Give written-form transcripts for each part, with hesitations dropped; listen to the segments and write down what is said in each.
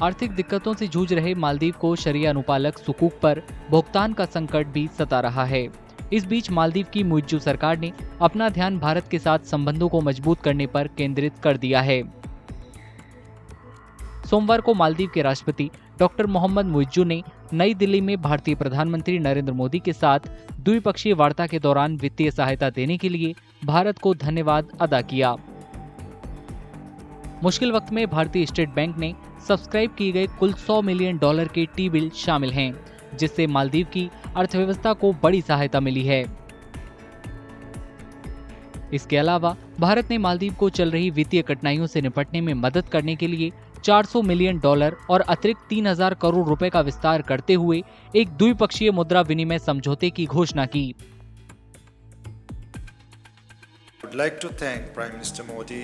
आर्थिक दिक्कतों से जूझ रहे मालदीव को शरिया अनुपालक सुकूक पर भुगतान का संकट भी सता रहा है। इस बीच मालदीव की मुइज्जू सरकार ने अपना ध्यान भारत के साथ संबंधों को मजबूत करने पर केंद्रित कर दिया है। सोमवार को मालदीव के राष्ट्रपति डॉक्टर मोहम्मद मुइज्जू ने नई दिल्ली में भारतीय प्रधानमंत्री नरेंद्र मोदी के साथ द्विपक्षीय वार्ता के दौरान वित्तीय सहायता देने के लिए भारत को धन्यवाद अदा किया। मुश्किल वक्त में भारतीय स्टेट बैंक ने सब्सक्राइब किए गए कुल $100 मिलियन के टी बिल शामिल हैं, जिससे मालदीव की अर्थव्यवस्था को बड़ी सहायता मिली है। इसके अलावा भारत ने मालदीव को चल रही वित्तीय कठिनाइयों से निपटने में मदद करने के लिए $400 मिलियन और अतिरिक्त 3,000 करोड़ रुपए का विस्तार करते हुए एक द्विपक्षीय मुद्रा विनिमय समझौते की घोषणा की। I would like to thank Prime Minister Modi,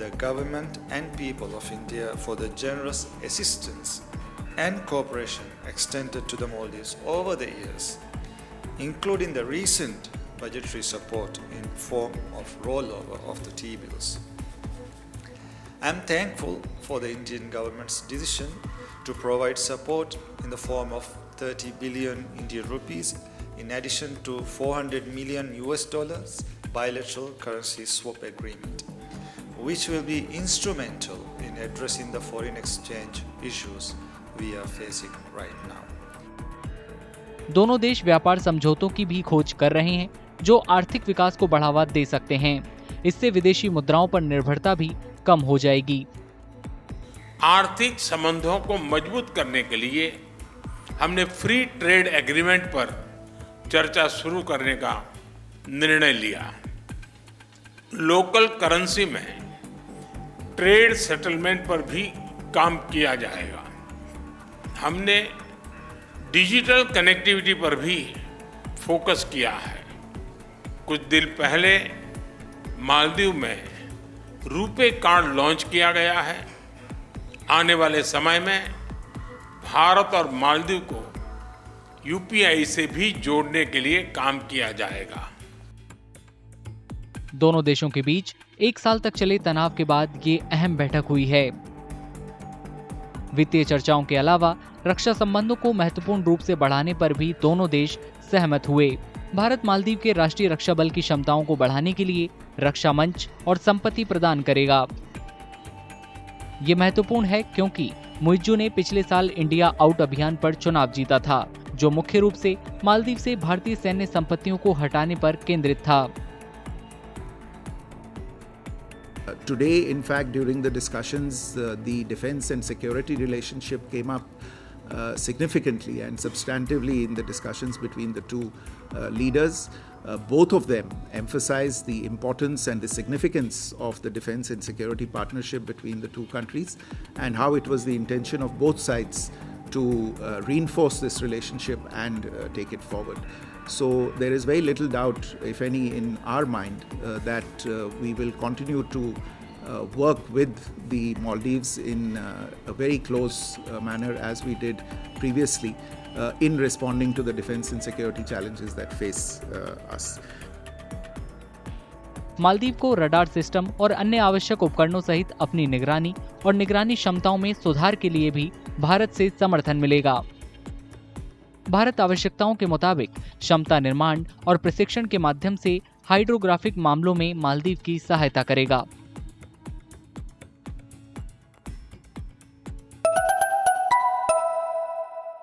the government and people of India for the generous assistance and cooperation extended to the Maldives over the years, including the recent budgetary support in form of rollover of the T-bills. I am thankful for the Indian government's decision to provide support in the form of 30 billion Indian rupees in addition to $400 million bilateral currency swap agreement, which will be instrumental in addressing the foreign exchange issues we are facing right now. दोनों देश व्यापार समझौतों की भी खोज कर रहे हैं, जो आर्थिक विकास को बढ़ावा दे सकते हैं। इससे विदेशी मुद्राओं पर निर्भरता भी कम हो जाएगी। आर्थिक संबंधों को मजबूत करने के लिए हमने फ्री ट्रेड एग्रीमेंट पर चर्चा शुरू करने का निर्णय लिया। लोकल करेंसी में ट्रेड सेटलमेंट पर भी काम किया जाएगा। हमने डिजिटल कनेक्टिविटी पर भी फोकस किया है। कुछ दिन पहले मालदीव में रुपे कार्ड लॉन्च किया गया है। आने वाले समय में भारत और मालदीव को यूपीआई से भी जोड़ने के लिए काम किया जाएगा। दोनों देशों के बीच 1 साल तक चले तनाव के बाद ये अहम बैठक हुई है। वित्तीय चर्चाओं के अलावा रक्षा संबंधों को महत्वपूर्ण रूप से बढ़ाने पर भी दोनों देश सहमत हुए। भारत मालदीव के राष्ट्रीय रक्षा बल की क्षमताओं को बढ़ाने के लिए रक्षा मंच और संपत्ति प्रदान करेगा। ये महत्वपूर्ण है क्योंकि मुइज्जू ने पिछले साल इंडिया आउट अभियान पर चुनाव जीता था, जो मुख्य रूप से मालदीव से भारतीय सैन्य संपत्तियों को हटाने पर केंद्रित था। Today, in fact, during the discussions, the defense and security relationship came up significantly and substantively in the discussions between the two leaders. Both of them emphasized the importance and the significance of the defense and security partnership between the two countries and how it was the intention of both sides to reinforce this relationship and take it forward. So there is very little doubt, if any, in our mind that we will continue to work with the Maldives in a very close manner as we did previously in responding to the defense and security challenges that face us. Maldives को radar system और अन्य आवश्यक उपकरणों सहित अपनी निगरानी और निगरानी क्षमताओं में सुधार के लिए भी भारत से समर्थन मिलेगा। भारत आवश्यकताओं के मुताबिक क्षमता निर्माण और प्रशिक्षण के माध्यम से हाइड्रोग्राफिक मामलों में मालदीव की सहायता करेगा।